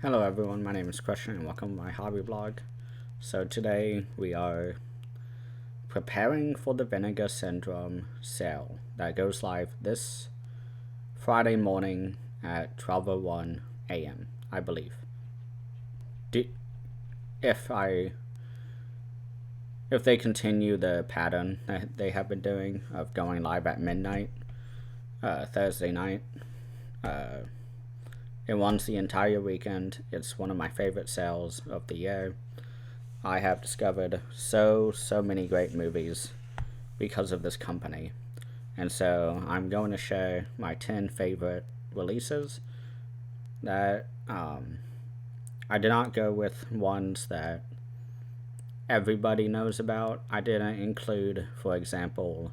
Hello everyone, my name is Christian and welcome to my hobby blog. So today we are preparing for the Vinegar Syndrome sale that goes live this Friday morning at 12:01 a.m. I believe. If they continue the pattern that they have been doing of going live at midnight Thursday night, it runs the entire weekend. It's one of my favorite sales of the year. I have discovered so many great movies because of this company. And so I'm going to share my 10 favorite releases that I did not go with ones that everybody knows about. I didn't include, for example,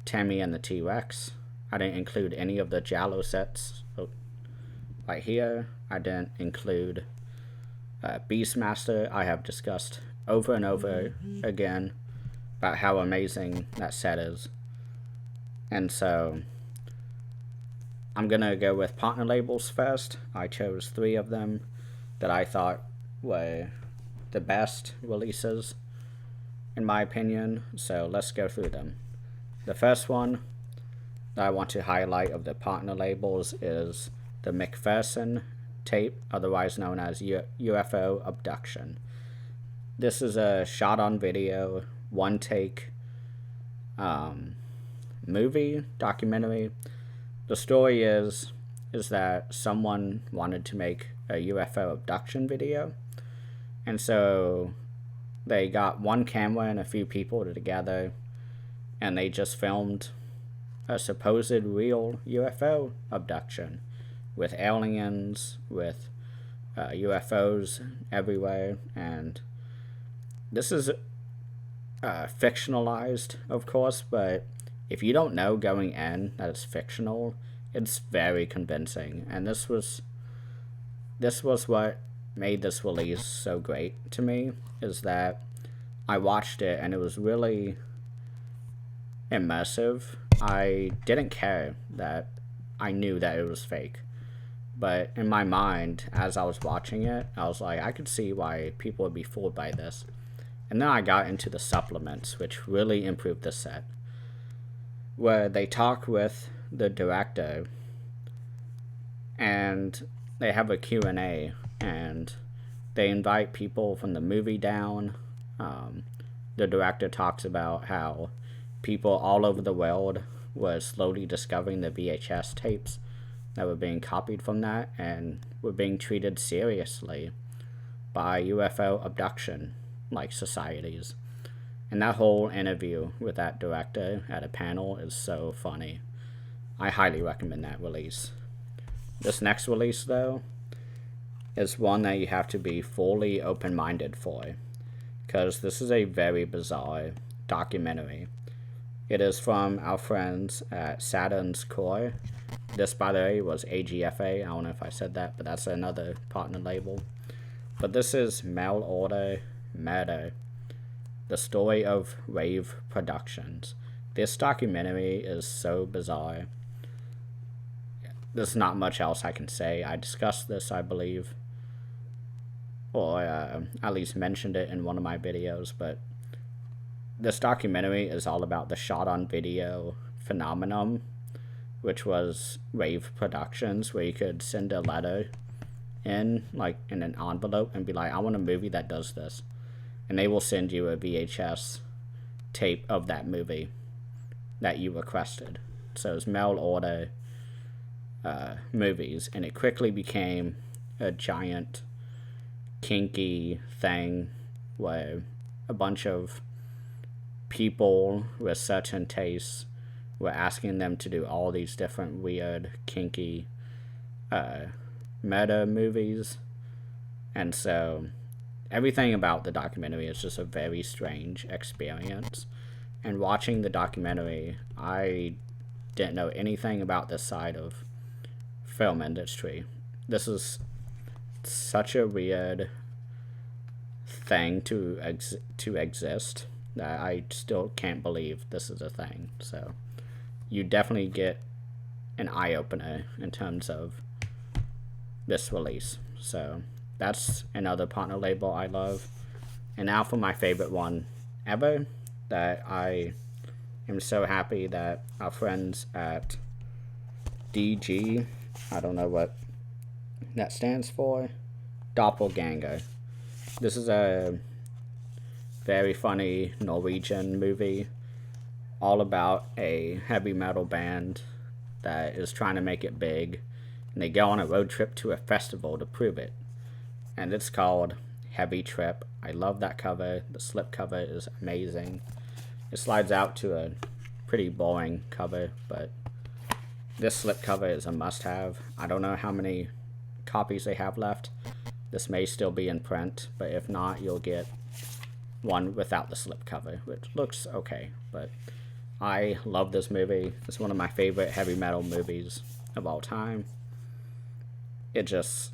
Tammy and the T-Rex. I didn't include any of the Jallo sets right here. I didn't include Beastmaster. I have discussed over and over again about how amazing that set is. And so I'm gonna go with partner labels first. I chose 3 of them that I thought were the best releases in my opinion. So let's go through them. The first one that I want to highlight of the partner labels is the McPherson tape, otherwise known as UFO Abduction. This is a shot on video, one take movie, documentary. The story is that someone wanted to make a UFO abduction video, and so they got one camera and a few people together, and they just filmed a supposed real UFO abduction with aliens, with UFOs everywhere. And this is fictionalized, of course, but if you don't know going in that it's fictional, it's very convincing. And this was what made this release so great to me, is that I watched it and it was really immersive. I didn't care that I knew that it was fake, but in my mind, as I was watching it, I was like, I could see why people would be fooled by this. And then I got into the supplements, which really improved the set, where they talk with the director and they have a Q&A, and they invite people from the movie down. The director talks about how people all over the world were slowly discovering the VHS tapes that were being copied from that and were being treated seriously by UFO abduction like societies. And that whole interview with that director at a panel is so funny. I highly recommend that release. This next release, though, is one that you have to be fully open-minded for, because this is a very bizarre documentary. It is from our friends at Saturn's Core. This, by the way, was AGFA. I don't know if I said that, but that's another partner label. But this is Mail Order Murder, the story of Rave Productions. This documentary is so bizarre. There's not much else I can say. I discussed this, I believe, or at least mentioned it in one of my videos, but this documentary is all about the shot on video phenomenon, which was Rave Productions, where you could send a letter in, like in an envelope, and be like, I want a movie that does this. And they will send you a VHS tape of that movie that you requested. So it's mail order movies, and it quickly became a giant kinky thing where a bunch of people with certain tastes were asking them to do all these different weird, kinky meta movies. And so everything about the documentary is just a very strange experience. And watching the documentary, I didn't know anything about this side of film industry. This is such a weird thing to exist that I still can't believe this is a thing. So you definitely get an eye-opener in terms of this release. So that's another partner label I love. And now for my favorite one ever, that I am so happy that our friends at DG, I don't know what that stands for, Doppelganger. This is a very funny Norwegian movie all about a heavy metal band that is trying to make it big, and they go on a road trip to a festival to prove it. And it's called Heavy Trip. I love that cover. The slip cover is amazing. It slides out to a pretty boring cover, but this slip cover is a must-have. I don't know how many copies they have left. This may still be in print, but if not, you'll get one without the slip cover, which looks okay. But I love this movie. It's one of my favorite heavy metal movies of all time. There's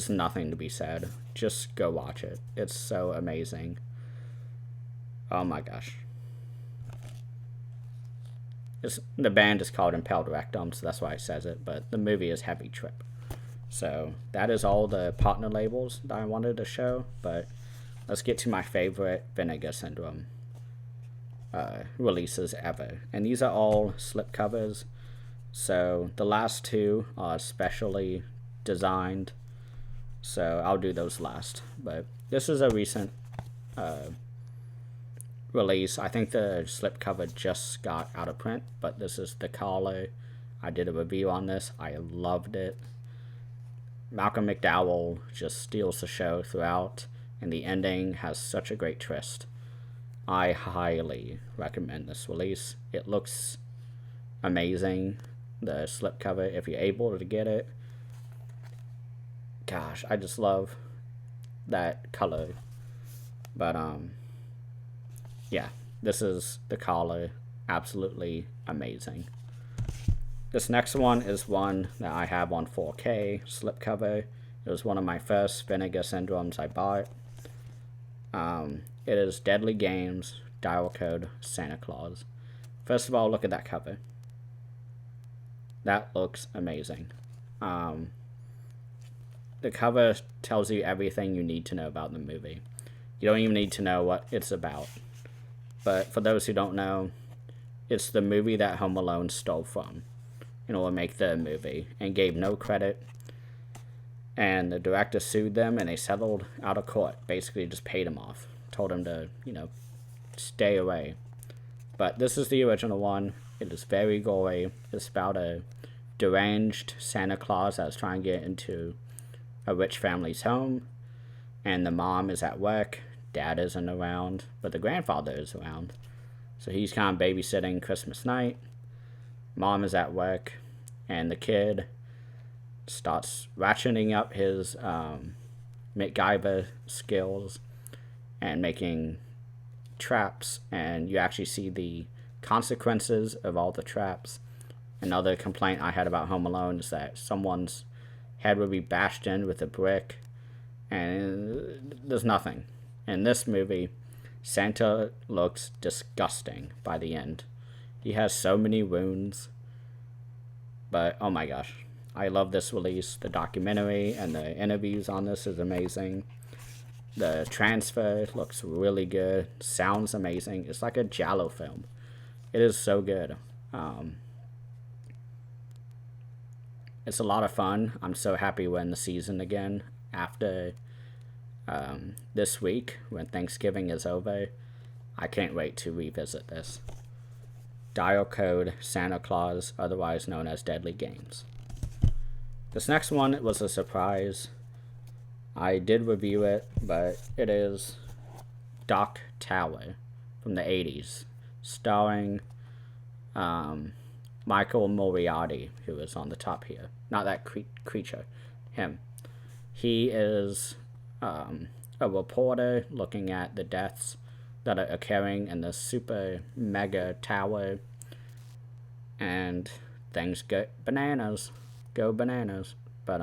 nothing to be said. Just go watch it. It's so amazing. Oh my gosh. The band is called Impaled Rectum, so that's why it says it, but the movie is Heavy Trip. So that is all the partner labels that I wanted to show, but let's get to my favorite Vinegar Syndrome releases ever. And these are all slipcovers, so the last two are specially designed, so I'll do those last. But this is a recent release. I think the slipcover just got out of print, but this is the collar. I did a review on this. I loved it. Malcolm McDowell just steals the show throughout, and the ending has such a great twist. I highly recommend this release. It looks amazing, the slipcover, if you're able to get it. Gosh, I just love that color. But yeah, this is the collar. Absolutely amazing. This next one is one that I have on 4K slipcover. It was one of my first Vinegar Syndromes I bought. It is Deadly Games, Dial Code, Santa Claus. First of all, look at that cover. That looks amazing. The cover tells you everything you need to know about the movie. You don't even need to know what it's about. But for those who don't know, it's the movie that Home Alone stole from in order to make the movie and gave no credit. And the director sued them, and they settled out of court. Basically just paid him off. Told him to, stay away. But this is the original one. It is very gory. It's about a deranged Santa Claus that's trying to get into a rich family's home. And the mom is at work. Dad isn't around, but the grandfather is around. So he's kind of babysitting Christmas night. Mom is at work, and the kid starts ratcheting up his MacGyver skills and making traps, and you actually see the consequences of all the traps. Another complaint I had about Home Alone is that someone's head would be bashed in with a brick, and there's nothing. In this movie, Santa looks disgusting by the end. He has so many wounds, but oh my gosh, I love this release. The documentary and the interviews on this is amazing. The transfer looks really good, sounds amazing. It's like a giallo film. It is so good. It's a lot of fun. I'm so happy we're in the season again after this week when Thanksgiving is over. I can't wait to revisit this. Dial Code Santa Claus, otherwise known as Deadly Games. This next one was a surprise. I did review it, but it is Doc Tower from the 80s, starring Michael Moriarty, who is on the top here. Not that creature, him. He is a reporter looking at the deaths that are occurring in the super mega tower, and things go bananas. But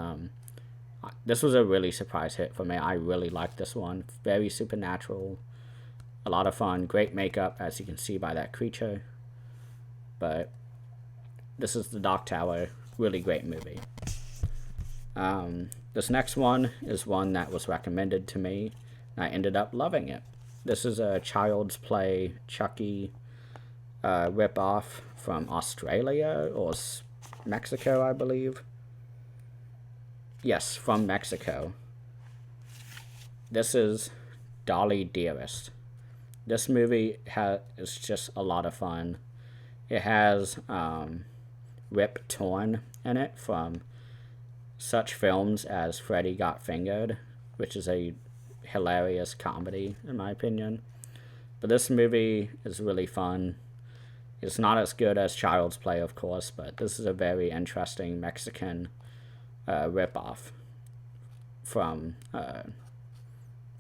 this was a really surprise hit for me. I really liked this one. Very supernatural, a lot of fun, great makeup, as you can see by that creature. But this is the Dark Tower. Really great movie. This next one is one that was recommended to me, and I ended up loving it. This is a Child's Play Chucky rip-off from Australia or Mexico, I believe. Yes, from Mexico. This is Dolly Dearest. This movie is just a lot of fun. It has Rip Torn in it from such films as Freddy Got Fingered, which is a hilarious comedy in my opinion. But this movie is really fun. It's not as good as Child's Play, of course, but this is a very interesting Mexican rip-off from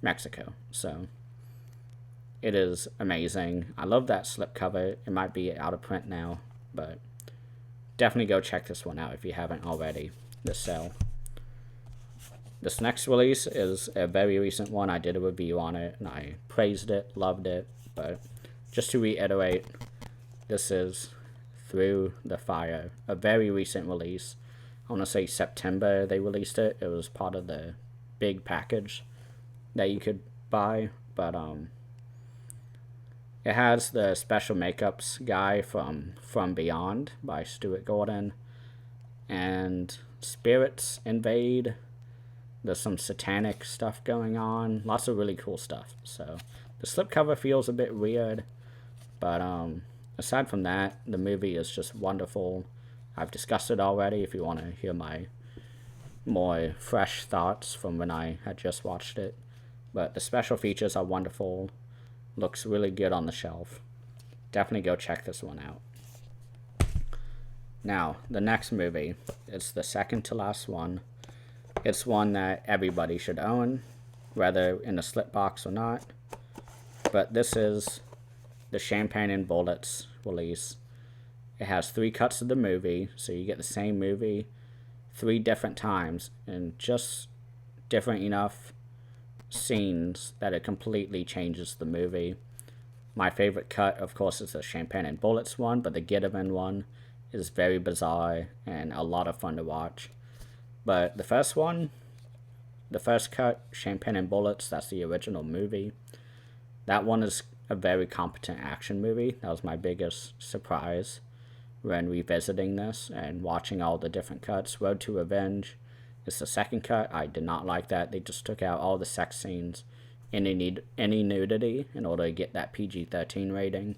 Mexico. So it is amazing. I love that slipcover. It might be out of print now, but definitely go check this one out if you haven't already. This sale. This next release is a very recent one. I did a review on it and I praised it, loved it, but just to reiterate, this is Through the Fire, a very recent release. I want to say September they released it. It was part of the big package that you could buy, but it has the special makeups guy from Beyond by Stuart Gordon, and spirits invade. There's some satanic stuff going on, lots of really cool stuff. So the slipcover feels a bit weird, but aside from that, the movie is just wonderful. I've discussed it already if you want to hear my more fresh thoughts from when I had just watched it. But the special features are wonderful. Looks really good on the shelf. Definitely go check this one out. Now, the next movie, it's the second to last one. It's one that everybody should own, whether in a slip box or not. But this is the Champagne and Bullets release. It has 3 cuts of the movie, so you get the same movie 3 different times, and just different enough scenes that it completely changes the movie. My favorite cut, of course, is the Champagne and Bullets one, but the Gittivan one is very bizarre and a lot of fun to watch. But the first one, the first cut, Champagne and Bullets, that's the original movie. That one is a very competent action movie. That was my biggest surprise when revisiting this and watching all the different cuts. Road to Revenge is the second cut. I did not like that. They just took out all the sex scenes, any nudity in order to get that PG-13 rating,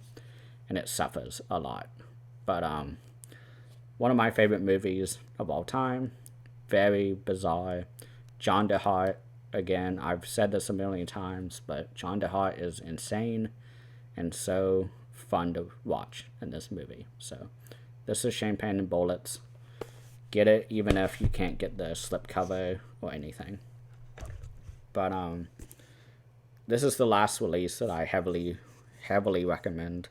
and it suffers a lot. But one of my favorite movies of all time, very bizarre. John DeHart, again, I've said this a million times, but John DeHart is insane and so fun to watch in this movie. So this is Champagne and Bullets. Get it even if you can't get the slipcover or anything. But this is the last release that I heavily recommend.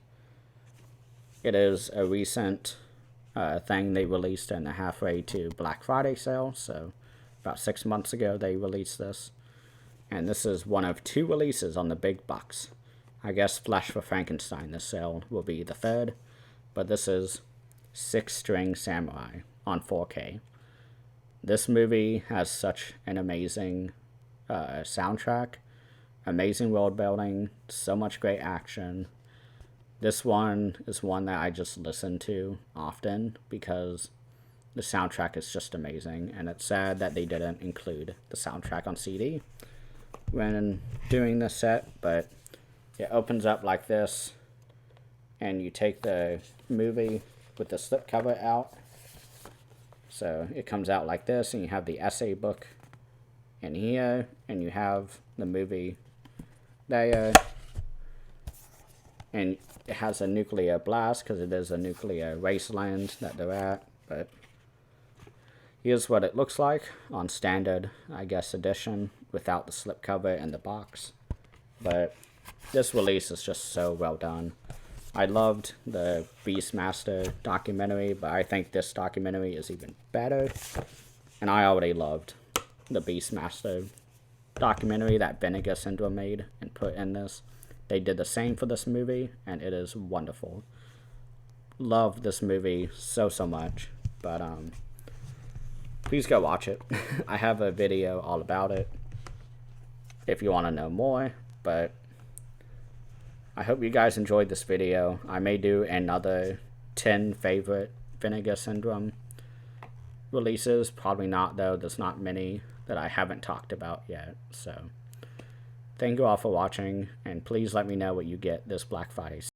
It is a recent thing they released in the halfway to Black Friday sale, so about 6 months ago they released this, and this is one of 2 releases on the big box. I guess Flesh for Frankenstein this sale will be the 3rd, but this is Six String Samurai on 4K. This movie has such an amazing soundtrack, amazing world building, so much great action. This one is one that I just listen to often because the soundtrack is just amazing, and it's sad that they didn't include the soundtrack on CD when doing this set, but it opens up like this, and you take the movie with the slipcover out. So it comes out like this, and you have the essay book in here, and you have the movie there, and it has a nuclear blast because it is a nuclear wasteland that they're at. But here's what it looks like on standard, I guess, edition without the slipcover and the box. But this release is just so well done. I loved the Beastmaster documentary, but I think this documentary is even better. And I already loved the Beastmaster documentary that Vinegar Syndrome made and put in this. They did the same for this movie, and it is wonderful. Love this movie so much. But please go watch it. I have a video all about it if you want to know more, but I hope you guys enjoyed this video. I may do another 10 favorite Vinegar Syndrome releases. Probably not, though. There's not many that I haven't talked about yet. So thank you all for watching, and please let me know what you get this Black Friday.